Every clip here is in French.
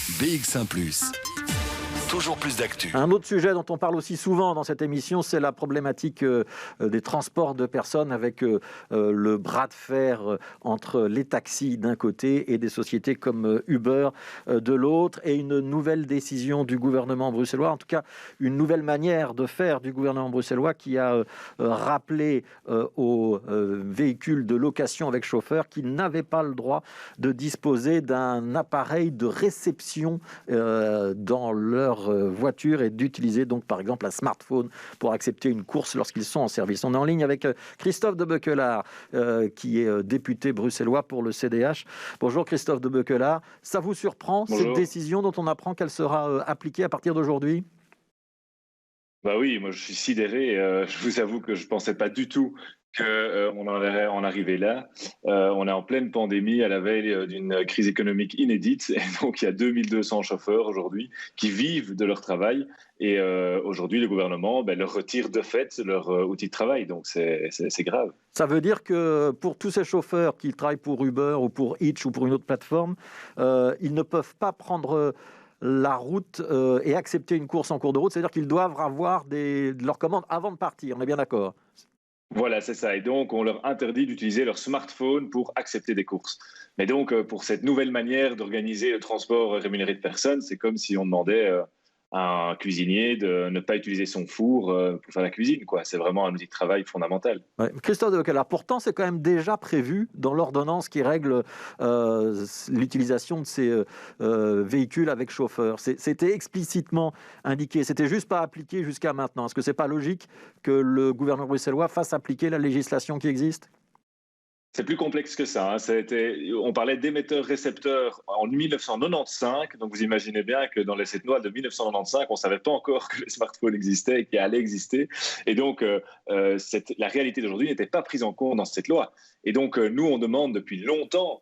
BX1 ⁇ toujours plus d'actu. Un autre sujet dont on parle aussi souvent dans cette émission, c'est la problématique des transports de personnes avec le bras de fer entre les taxis d'un côté et des sociétés comme Uber de l'autre, et une nouvelle décision du gouvernement bruxellois, en tout cas une nouvelle manière de faire du gouvernement bruxellois qui a rappelé aux véhicules de location avec chauffeur qu'ils n'avaient pas le droit de disposer d'un appareil de réception dans leur voiture et d'utiliser donc par exemple un smartphone pour accepter une course lorsqu'ils sont en service. On est en ligne avec Christophe de Beukelaar qui est député bruxellois pour le CDH. Bonjour Christophe de Beukelaar. Ça vous surprend Bonjour. cette décision dont on apprend qu'elle sera appliquée à partir d'aujourd'hui ? Bah oui, moi je suis sidéré. Je vous avoue que je ne pensais pas du tout qu'on en arriver là. On est en pleine pandémie, à la veille d'une crise économique inédite. Et donc il y a 2200 chauffeurs aujourd'hui qui vivent de leur travail. Et aujourd'hui, le gouvernement leur retire de fait leur outil de travail. Donc c'est grave. Ça veut dire que pour tous ces chauffeurs qui travaillent pour Uber ou pour Hitch ou pour une autre plateforme, ils ne peuvent pas prendre la route et accepter une course en cours de route, c'est-à-dire qu'ils doivent avoir leurs commandes avant de partir, on est bien d'accord ? Voilà, c'est ça. Et donc, on leur interdit d'utiliser leur smartphone pour accepter des courses. Mais donc, pour cette nouvelle manière d'organiser le transport rémunéré de personnes, c'est comme si on demandait à un cuisinier de ne pas utiliser son four pour faire la cuisine, quoi. C'est vraiment un outil de travail fondamental. Ouais. Christophe de Beukelaar, pourtant c'est quand même déjà prévu dans l'ordonnance qui règle l'utilisation de ces véhicules avec chauffeur. C'était explicitement indiqué, c'était juste pas appliqué jusqu'à maintenant. Est-ce que c'est pas logique que le gouvernement bruxellois fasse appliquer la législation qui existe ? C'est plus complexe que ça. On parlait d'émetteurs-récepteurs en 1995. Donc, vous imaginez bien que dans cette loi de 1995, on ne savait pas encore que le smartphone existait et qu'il allait exister. Et donc, la réalité d'aujourd'hui n'était pas prise en compte dans cette loi. Et donc, nous, on demande depuis longtemps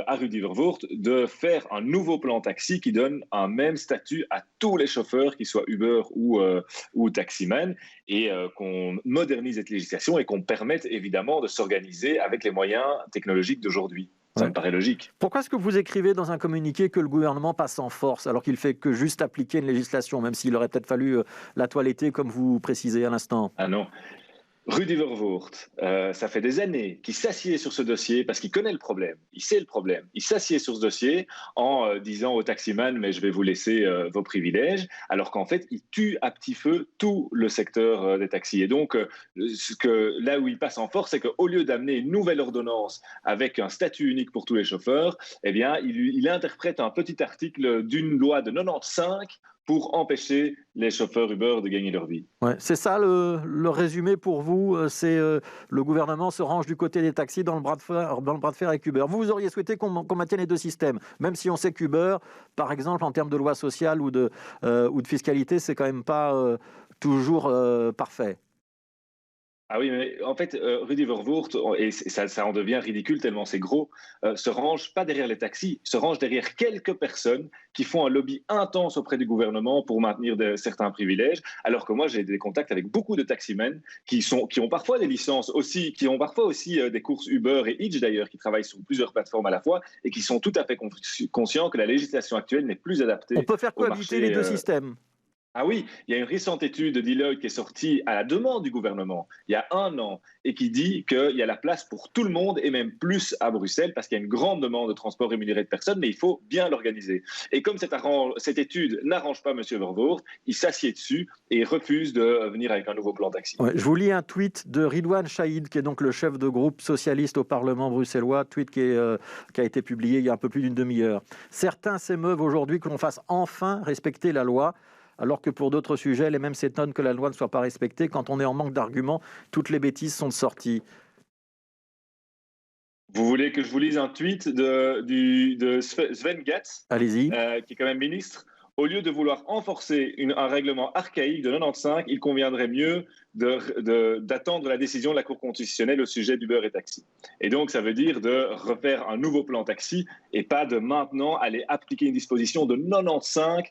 à Rudy Vervoort de faire un nouveau plan taxi qui donne un même statut à tous les chauffeurs, qu'ils soient Uber ou taximan, et qu'on modernise cette législation et qu'on permette évidemment de s'organiser avec les moyens technologiques d'aujourd'hui. Ça me paraît logique. Pourquoi est-ce que vous écrivez dans un communiqué que le gouvernement passe en force alors qu'il fait que juste appliquer une législation, même s'il aurait peut-être fallu la toiletter comme vous précisez à l'instant ? Ah non. Rudy Vervoort, ça fait des années qu'il s'assied sur ce dossier parce qu'il connaît le problème, il sait le problème. Il s'assied sur ce dossier en disant aux taximans « mais je vais vous laisser vos privilèges », alors qu'en fait, il tue à petit feu tout le secteur des taxis. Et donc, là où il passe en force, c'est qu'au lieu d'amener une nouvelle ordonnance avec un statut unique pour tous les chauffeurs, eh bien, il interprète un petit article d'une loi de 95 pour empêcher les chauffeurs Uber de gagner leur vie. Ouais, c'est ça le résumé pour vous, c'est le gouvernement se range du côté des taxis dans le bras de fer avec Uber. Vous auriez souhaité qu'on maintienne les deux systèmes, même si on sait qu'Uber, par exemple, en termes de loi sociale ou de fiscalité, c'est quand même pas toujours parfait. Ah oui, mais en fait, Rudy Vervoort, et ça en devient ridicule tellement c'est gros, se range pas derrière les taxis, se range derrière quelques personnes qui font un lobby intense auprès du gouvernement pour maintenir certains privilèges, alors que moi j'ai des contacts avec beaucoup de taximens qui ont parfois des licences aussi, qui ont parfois aussi des courses Uber et Hitch d'ailleurs, qui travaillent sur plusieurs plateformes à la fois et qui sont tout à fait conscients que la législation actuelle n'est plus adaptée. On peut faire cohabiter les deux systèmes. Ah oui, il y a une récente étude de Deloitte qui est sortie à la demande du gouvernement il y a 1 an et qui dit qu'il y a la place pour tout le monde et même plus à Bruxelles parce qu'il y a une grande demande de transport rémunéré de personnes, mais il faut bien l'organiser. Et comme cette étude n'arrange pas M. Vervoort, il s'assied dessus et refuse de venir avec un nouveau plan taxi. Ouais, je vous lis un tweet de Ridwan Chahid, qui est donc le chef de groupe socialiste au Parlement bruxellois, tweet qui a été publié il y a un peu plus d'une demi-heure. Certains s'émeuvent aujourd'hui que l'on fasse enfin respecter la loi, alors que pour d'autres sujets, les mêmes s'étonnent que la loi ne soit pas respectée. Quand on est en manque d'arguments, toutes les bêtises sont sorties. Vous voulez que je vous lise un tweet de Sven Gatz, Allez-y. qui est quand même ministre? Au lieu de vouloir renforcer un règlement archaïque de 95, il conviendrait mieux d'attendre la décision de la Cour constitutionnelle au sujet d'Uber et taxi. Et donc, ça veut dire de refaire un nouveau plan taxi et pas de maintenant aller appliquer une disposition de 95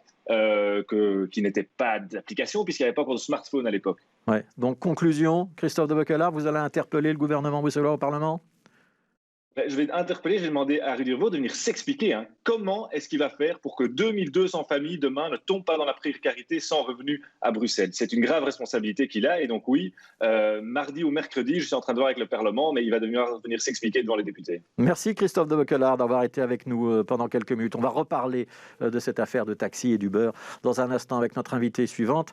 qui n'était pas d'application puisqu'il n'y avait pas encore de smartphone à l'époque. Ouais. Donc, conclusion, Christophe de Beukelaar, vous allez interpeller le gouvernement bruxellois au Parlement ? Je vais interpeller, j'ai demandé à Rudy Revaux de venir s'expliquer. Comment est-ce qu'il va faire pour que 2200 familles demain ne tombent pas dans la précarité sans revenu à Bruxelles? C'est une grave responsabilité qu'il a. Et donc oui, mardi ou mercredi, je suis en train de voir avec le Parlement, mais il va devoir venir s'expliquer devant les députés. Merci Christophe de Beuquelard d'avoir été avec nous pendant quelques minutes. On va reparler de cette affaire de taxi et d'Uber dans un instant avec notre invitée suivante.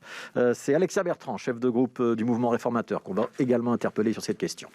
C'est Alexia Bertrand, chef de groupe du mouvement réformateur, qu'on va également interpeller sur cette question.